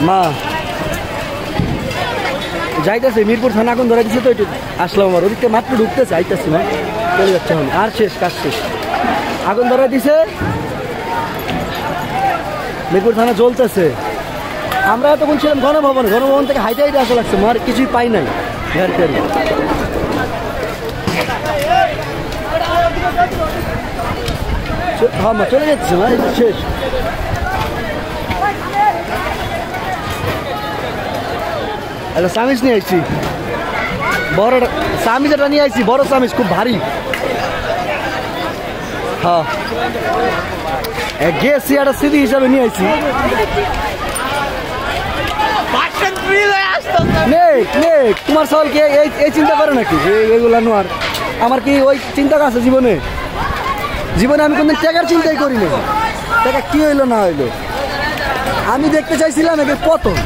মা যাইতেছে মিরপুর থানা আগুন ধরে দিচ্ছে তো একটু আসলাম আমার ওদিকে মাত্র ঢুকতেছে আইতেছি না চলে যাচ্ছে এখন আর শেষ কাজ শেষ আগুন ধরে দিছে মিরপুর থানা জ্বলতেছে আমরা তখন ছিলাম গণভবন থেকে হাইটে হাইটে আসা লাগছে মার কিছুই পাই নাই গাড়ি টাড়ি হ্যাঁ মা চলে যাচ্ছে মা শেষ একটা সামিজ নিয়ে আসছি বড় সামিজ এটা নিয়ে আসছি বড় সামিজ খুব ভারী হ্যাঁ গেছি একটা স্মৃতি হিসাবে নিয়ে আসছি তোমার সল কি এই চিন্তা করে নাকি এইগুলা নোয়ার আমার কি ওই চিন্তা আছে জীবনে আমি কোনদিন টাকার চিন্তাই করি না টাকা কি হইলো না হইলো আমি দেখতে চাইছিলাম একে পতন